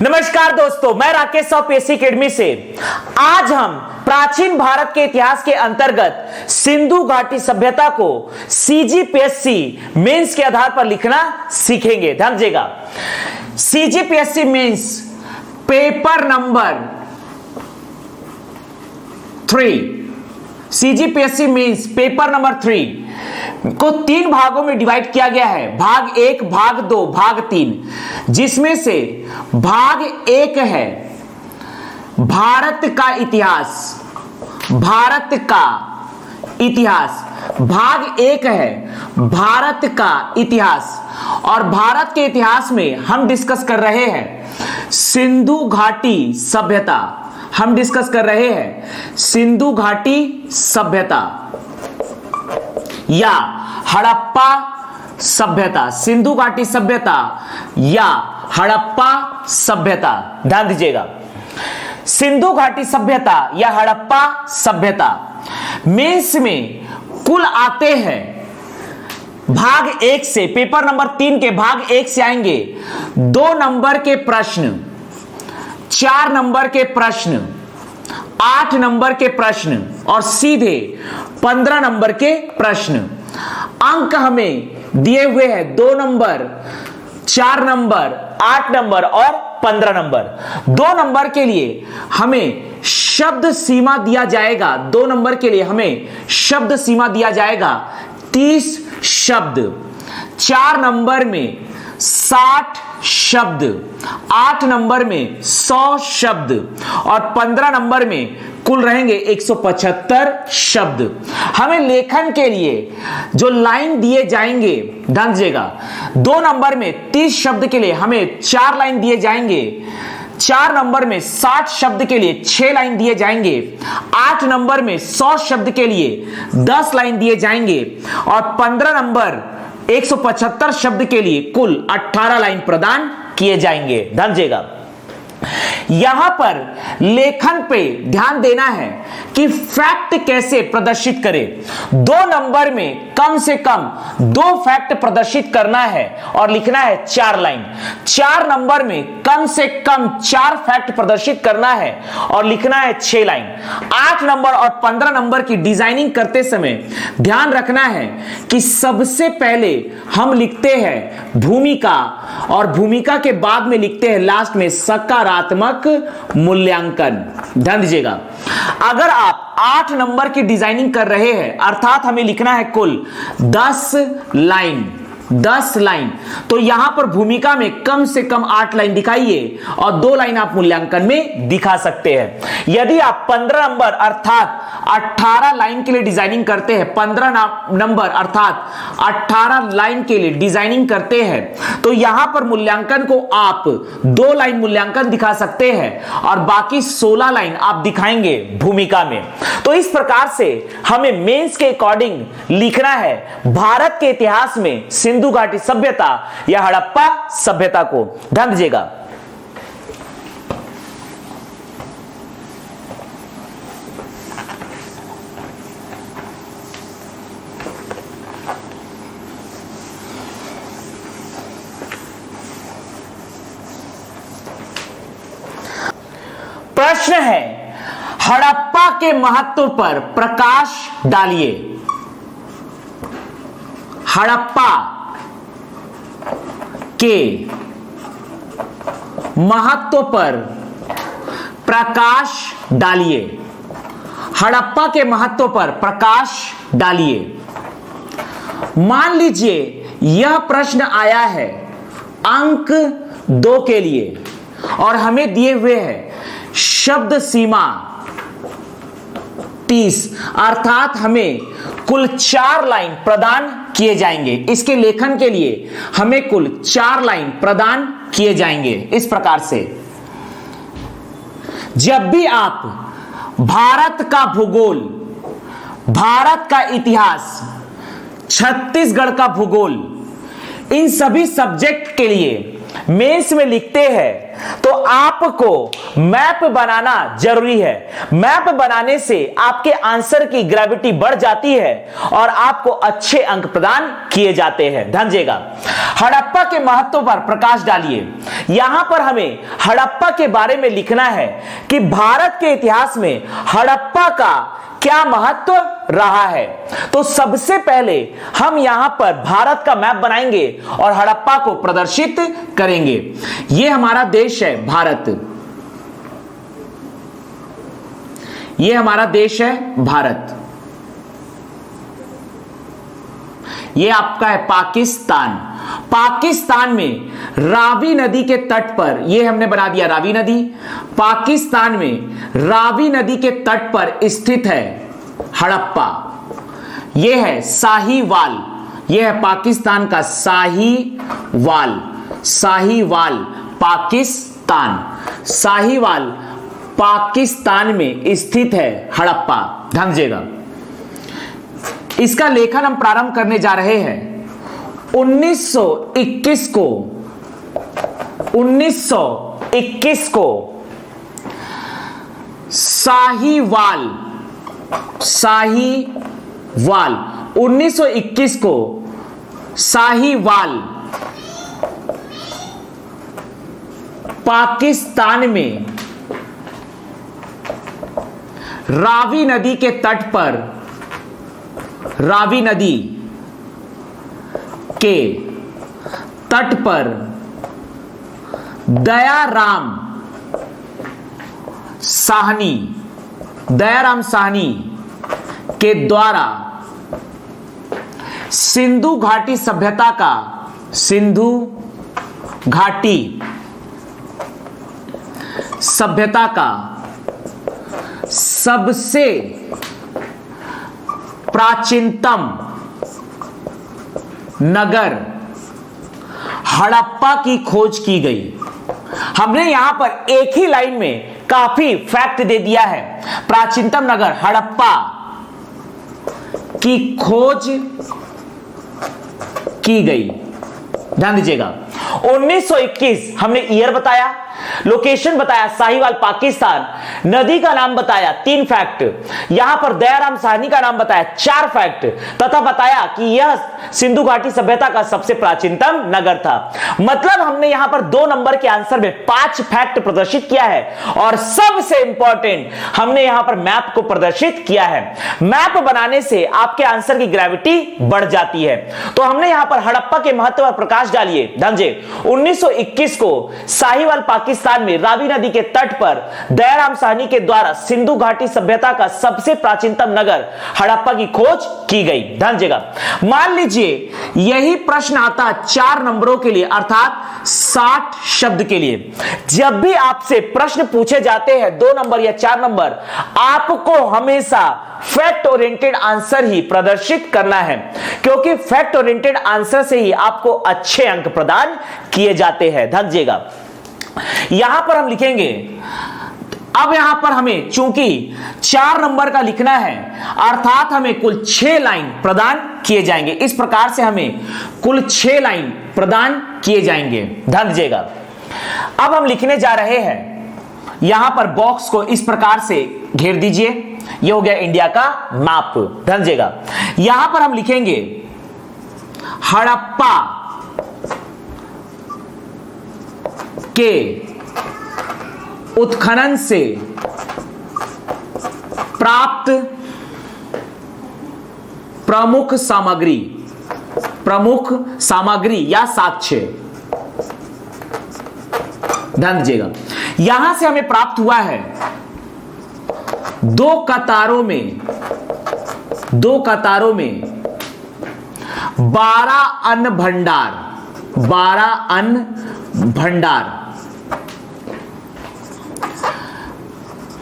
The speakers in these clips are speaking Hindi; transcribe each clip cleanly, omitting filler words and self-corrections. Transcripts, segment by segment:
नमस्कार दोस्तों, मैं राकेश साहू पीएससी एकेडमी से। आज हम प्राचीन भारत के इतिहास के अंतर्गत सिंधु घाटी सभ्यता को सीजीपीएससी मेंस के आधार पर लिखना सीखेंगे। ध्यान दीजिएगा, CGPSC mains paper number 3, CGPSC mains paper number 3 को 3 भागों में डिवाइड किया गया है। भाग 1, भाग 2, भाग 3, जिसमें से भाग 1 है भारत का इतिहास। भारत का इतिहास भाग 1 है भारत का इतिहास, और भारत के इतिहास में हम डिस्कस कर रहे हैं सिंधु घाटी सभ्यता। हम डिस्कस कर रहे हैं सिंधु घाटी सभ्यता या हड़प्पा सभ्यता। सिंधु घाटी सभ्यता या हड़प्पा सभ्यता। ध्यान दीजिएगा, सिंधु घाटी सभ्यता या हड़प्पा सभ्यता मेंस में कुल आते हैं भाग 1 से, पेपर नंबर 3 के भाग 1 से आएंगे 2 नंबर के प्रश्न, 4 नंबर के प्रश्न, 8 नंबर के प्रश्न और सीधे 15 नंबर के प्रश्न। अंक हमें दिए हुए हैं 2 नंबर, 4 नंबर, 8 नंबर और 15 नंबर। 2 नंबर के लिए हमें शब्द सीमा दिया जाएगा। 2 नंबर के लिए हमें शब्द सीमा दिया जाएगा 30 शब्द। 4 नंबर में 60 शब्द, 8 नंबर में 100 शब्द और 15 नंबर में कुल रहेंगे 175 शब्द। हमें लेखन के लिए जो लाइन दिए जाएंगे, ध्यान दीजिएगा, 2 नंबर में 30 शब्द के लिए हमें 4 लाइन दिए जाएंगे, 4 नंबर में 60 शब्द के लिए 6 लाइन दिए जाएंगे, 8 नंबर में 100 शब्द के लिए 10 लाइन दिए जाएंगे और 15 नंबर 175 शब्द के लिए कुल 18 लाइन प्रदान किए जाएंगे। ध्यान दीजिएगा, यहां पर लेखन पे ध्यान देना है कि फैक्ट कैसे प्रदर्शित करें। 2 नंबर में कम से कम 2 फैक्ट प्रदर्शित करना है और लिखना है 4 लाइन। 4 नंबर में कम से कम 4 फैक्ट प्रदर्शित करना है और लिखना है 6 लाइन। 8 नंबर और 15 नंबर की डिजाइनिंग करते समय ध्यान रखना है कि सबसे पहले हम लिखते हैं भूमिका और भूमिका के बाद में लिखते हैं लास्ट में सकारात्मक मूल्यांकन। ध्यान दीजिएगा, अगर आप 8 नंबर की डिजाइनिंग कर रहे हैं अर्थात हमें लिखना है कुल 10 लाइन, 10 लाइन, तो यहां पर भूमिका में कम से कम 8 लाइन दिखाइए और 2 लाइन आप मूल्यांकन में दिखा सकते हैं। यदि आप 15 नंबर अर्थात 18 लाइन के लिए डिजाइनिंग करते हैं, 15 नंबर अर्थात 18 लाइन के लिए डिजाइनिंग करते हैं, तो यहां पर मूल्यांकन को आप 2 लाइन मूल्यांकन दिखा सकते हैं और बाकी 16 लाइन आप दिखाएंगे भूमिका में। तो इस प्रकार से हमें मेंस के अकॉर्डिंग लिखना है भारत के इतिहास में सिंधु घाटी सभ्यता या हड़प्पा सभ्यता को। ध्यान दीजिएगा, प्रश्न है हड़प्पा के महत्व पर प्रकाश डालिए। हड़प्पा के महत्व पर प्रकाश डालिए। हड़प्पा के महत्व पर प्रकाश डालिए। मान लीजिए यह प्रश्न आया है अंक 2 के लिए और हमें दिए हुए हैं शब्द सीमा 30, अर्थात हमें कुल 4 लाइन प्रदान किए जाएंगे। इसके लेखन के लिए हमें कुल 4 लाइन प्रदान किए जाएंगे। इस प्रकार से जब भी आप भारत का भूगोल, भारत का इतिहास, छत्तीसगढ़ का भूगोल, इन सभी सब्जेक्ट के लिए मेंस में लिखते हैं तो आपको मैप बनाना जरूरी है। मैप बनाने से आपके आंसर की ग्रेविटी बढ़ जाती है और आपको अच्छे अंक प्रदान किए जाते हैं। ध्यान दीजिएगा, हड़प्पा के महत्व पर प्रकाश डालिए। यहां पर हमें हड़प्पा के बारे में लिखना है कि भारत के इतिहास में हड़प्पा का क्या महत्व रहा है। तो सबसे पहले हम यहां पर भारत का मैप बनाएंगे और हड़प्पा को प्रदर्शित करेंगे। यह हमारा देश है भारत, यह हमारा देश है भारत, यह आपका है पाकिस्तान। पाकिस्तान में रावी नदी के तट पर, यह हमने बना दिया रावी नदी। पाकिस्तान में रावी नदी के तट पर स्थित है हड़प्पा। यह है साहीवाल, यह है पाकिस्तान का साहीवाल, साहीवाल पाकिस्तान, साहीवाल पाकिस्तान में स्थित है हड़प्पा। ध्यान दीजिएगा, इसका लेखन हम प्रारंभ करने जा रहे हैं 1921 को। 1921 को साहीवाल, साहीवाल 1921 को साहीवाल पाकिस्तान में रावी नदी के तट पर, रावी नदी के तट पर दयाराम साहनी, दयाराम साहनी के द्वारा सिंधु घाटी सभ्यता का, सिंधु घाटी सभ्यता का सबसे प्राचीनतम नगर हड़प्पा की खोज की गई। हमने यहां पर एक ही लाइन में काफी फैक्ट दे दिया है। प्राचीनतम नगर हड़प्पा की खोज की गई। ध्यान दीजिएगा, 1921 हमने ईयर बताया, लोकेशन बताया साहीवाल पाकिस्तान, नदी का नाम बताया 3 फैक्ट, यहां पर दयाराम साहनी का नाम बताया 4 फैक्ट, तथा बताया कि यह सिंधु घाटी सभ्यता का सबसे प्राचीनतम नगर था। मतलब हमने यहां पर 2 नंबर के आंसर में 5 फैक्ट प्रदर्शित किया है और सबसे इंपॉर्टेंट हमने यहां पर मैप को प्रदर्शित किया है। मैप बनाने से आपके आंसर की ग्रेविटी बढ़ जाती है। तो हमने यहां पर हड़प्पा के महत्व पर प्रकाश डालिए। ध्यान 1921 को साहीवाल पाकिस्तान में रावी नदी के तट पर दयाराम साहनी के द्वारा सिंधु घाटी सभ्यता का सबसे प्राचीनतम नगर हड़प्पा की खोज की गई। ध्यान दीजिएगा, मान लीजिए यही प्रश्न आता 4 नंबरों के लिए, अर्थात 60 शब्द के लिए। जब भी आपसे प्रश्न पूछे जाते हैं 2 नंबर या 4 नंबर, आपको हमेशा फैक्ट ओरिएंटेड आंसर ही प्रदर्शित करना है, क्योंकि फैक्ट ओरिएंटेड आंसर से ही आपको अच्छे अंक प्रदान किए जाते हैं। ध्यान दीजिएगा, यहां पर हम लिखेंगे, अब यहां पर हमें चूंकि 4 नंबर का लिखना है, अर्थात हमें कुल 6 लाइन प्रदान किए जाएंगे। इस प्रकार से हमें कुल 6 लाइन प्रदान किए जाएंगे। ध्यान दीजिएगा, अब हम लिखने जा रहे हैं, यहां पर बॉक्स को इस प्रकार से घेर दीजिए। यह हो गया इंडिया का मैप। ध्यान दीजिएगा, यहां पर हम लिखेंगे हड़प्पा के उत्खनन से प्राप्त प्रमुख सामग्री, प्रमुख सामग्री या साक्ष्य। ध्यान दीजिएगा, यहां से हमें प्राप्त हुआ है 2 कतारों में 12 अन्न भंडार, 12 अन्न भंडार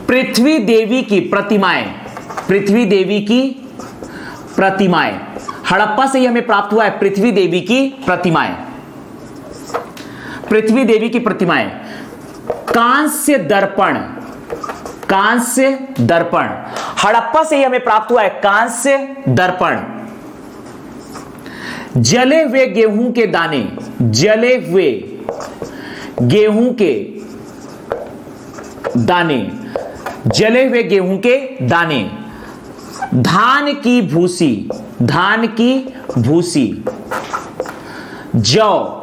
पृथ्वी देवी की प्रतिमाएं, पृथ्वी देवी की प्रतिमाएं, हड़प्पा से ही हमें प्राप्त हुआ है पृथ्वी देवी की प्रतिमाएं, पृथ्वी देवी की प्रतिमाएं। कांस्य दर्पण, कांस्य दर्पण, हड़प्पा से ही हमें प्राप्त हुआ है कांस्य दर्पण। जले हुए गेहूं के दाने, जले हुए गेहूं के दाने, जले हुए गेहूं के दाने, धान की भूसी, धान की भूसी, जौ,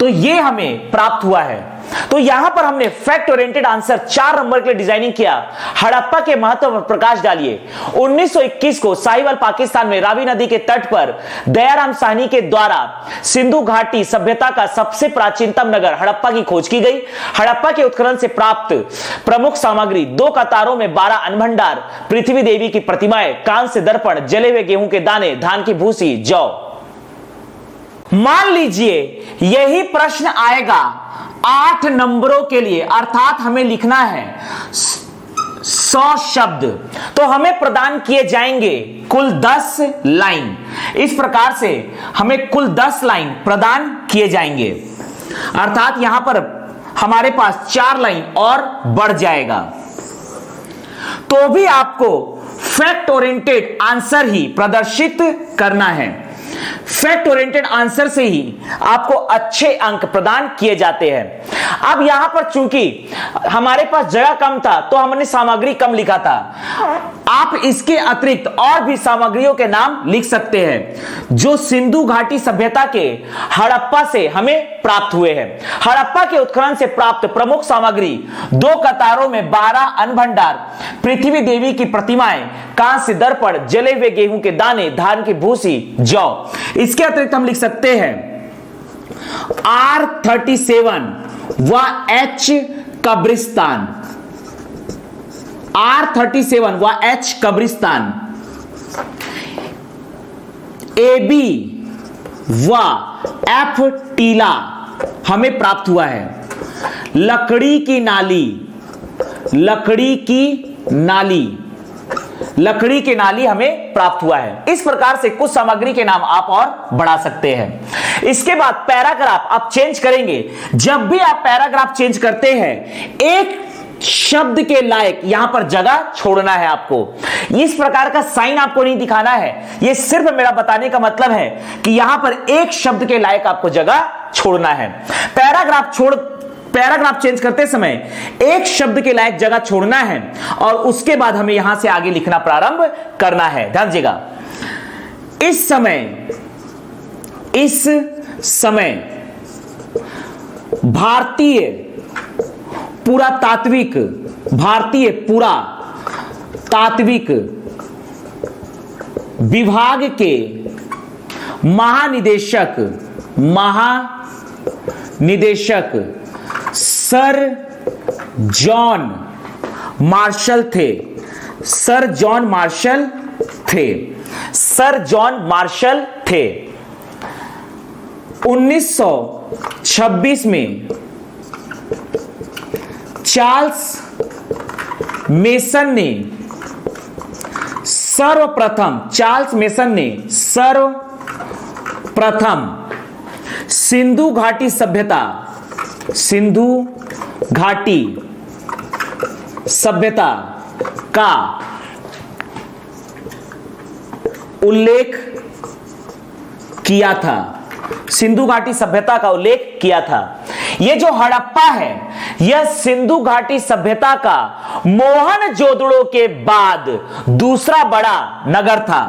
तो ये हमें प्राप्त हुआ है। तो यहां पर हमने फैक्ट ओरिएंटेड आंसर 4 नंबर के लिए डिजाइनिंग किया। हड़प्पा के महत्व पर प्रकाश डालिए। 1921 को साहिवाल पाकिस्तान में रावी नदी के तट पर दयाराम साहनी के द्वारा सिंधु घाटी सभ्यता का सबसे प्राचीनतम नगर हड़प्पा की खोज की गई। हड़प्पा के उत्खनन से प्राप्त प्रमुख सामग्री 2 कतारों में 12 अन्नभंडार, पृथ्वी देवी की प्रतिमाएं, कांस्य दर्पण, जले हुए गेहूं के दाने, धान की भूसी, जौ। मान लीजिए यही प्रश्न आएगा 8 नंबरों के लिए, अर्थात हमें लिखना है 100 शब्द, तो हमें प्रदान किए जाएंगे कुल 10 लाइन। इस प्रकार से हमें कुल 10 लाइन प्रदान किए जाएंगे, अर्थात यहां पर हमारे पास 4 लाइन और बढ़ जाएगा। तो भी आपको फैक्ट ओरिएंटेड आंसर ही प्रदर्शित करना है। फैक्ट ओरिएंटेड आंसर से ही आपको अच्छे अंक प्रदान किए जाते हैं। अब यहां पर चूंकि हमारे पास जगह कम था तो हमने सामग्री कम लिखा था। आप इसके अतिरिक्त और भी सामग्रियों के नाम लिख सकते हैं जो सिंधु घाटी सभ्यता के हड़प्पा से हमें प्राप्त हुए हैं। हड़प्पा के उत्खनन से प्राप्त प्रमुख सामग्री 2 कतारों में 12 अन्नभंडार, पृथ्वी देवी की प्रतिमाएं, कांस्य दर्पण, जले हुए गेहूं के दाने, धान की भूसी, जौ। इसके अतिरिक्त हम लिख सकते हैं R37 व H कब्रिस्तान, R37 व H कब्रिस्तान, AB व F टीला हमें प्राप्त हुआ है। लकड़ी की नाली, लकड़ी की नाली, लकड़ी की नाली हमें प्राप्त हुआ है। इस प्रकार से कुछ सामग्री के नाम आप और बढ़ा सकते हैं। इसके बाद पैराग्राफ आप चेंज करेंगे। जब भी आप पैराग्राफ चेंज करते हैं एक शब्द के लायक यहां पर जगह छोड़ना है आपको। इस प्रकार का साइन आपको नहीं दिखाना है, यह सिर्फ मेरा बताने का मतलब है कि यहां पर एक शब्द के लायक आपको जगह छोड़ना है। पैराग्राफ चेंज करते समय एक शब्द के लायक जगह छोड़ना है और उसके बाद हमें यहां से आगे लिखना प्रारंभ करना है। ध्यान दीजिएगा। इस समय भारतीय पुरातात्विक विभाग के महानिदेशक सर जॉन मार्शल थे। सर जॉन मार्शल थे। 1926 में चार्ल्स मेसन ने सर्वप्रथम सिंधु घाटी सभ्यता का उल्लेख किया था। सिंधु घाटी सभ्यता का उल्लेख किया था। यह जो हड़प्पा है यह सिंधु घाटी सभ्यता का मोहनजोदड़ो के बाद दूसरा बड़ा नगर था।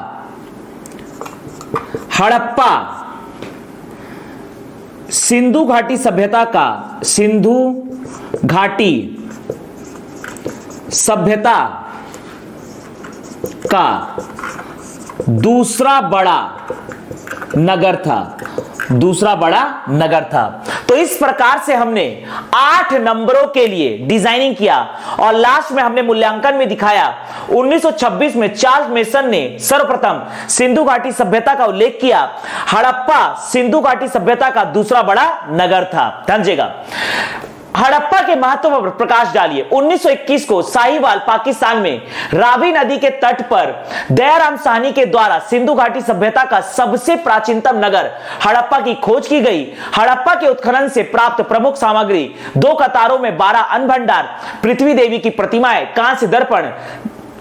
हड़प्पा सिंधु घाटी सभ्यता का दूसरा बड़ा नगर था। तो इस प्रकार से हमने 8 नंबरों के लिए डिजाइनिंग किया और लास्ट में हमने मूल्यांकन में दिखाया 1926 में चार्ल्स मेसन ने सर्वप्रथम सिंधु घाटी सभ्यता का उल्लेख किया। हड़प्पा सिंधु घाटी सभ्यता का दूसरा बड़ा नगर था। ध्यान दीजिएगा। हड़प्पा के महत्व पर प्रकाश डालिए। 1921 को साहिवाल पाकिस्तान में रावी नदी के तट पर दयाराम साहनी के द्वारा सिंधु घाटी सभ्यता का सबसे प्राचीनतम नगर हड़प्पा की खोज की गई। हड़प्पा के उत्खनन से प्राप्त प्रमुख सामग्री 2 कतारों में 12 अन्नभंडार, पृथ्वी देवी की प्रतिमाएं, कांस्य दर्पण,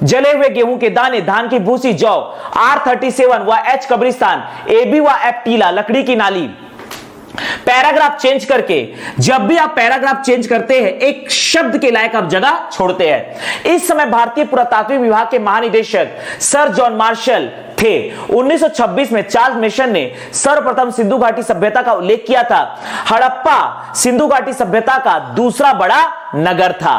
जले हुए गेहूं के दाने, धान की भूसी, जौ, R37 व H कब्रिस्तान, AB व F टीला, लकड़ी की नाली, पैराग्राफ चेंज करके, जब भी आप पैराग्राफ चेंज करते हैं एक शब्द के लायक आप जगह छोड़ते हैं। इस समय भारतीय पुरातात्विक विभाग के महानिदेशक सर जॉन मार्शल थे। 1926 में चार्ल्स मेसन ने सर्वप्रथम सिंधु घाटी सभ्यता का उल्लेख किया था। हड़प्पा सिंधु घाटी सभ्यता का दूसरा बड़ा नगर था।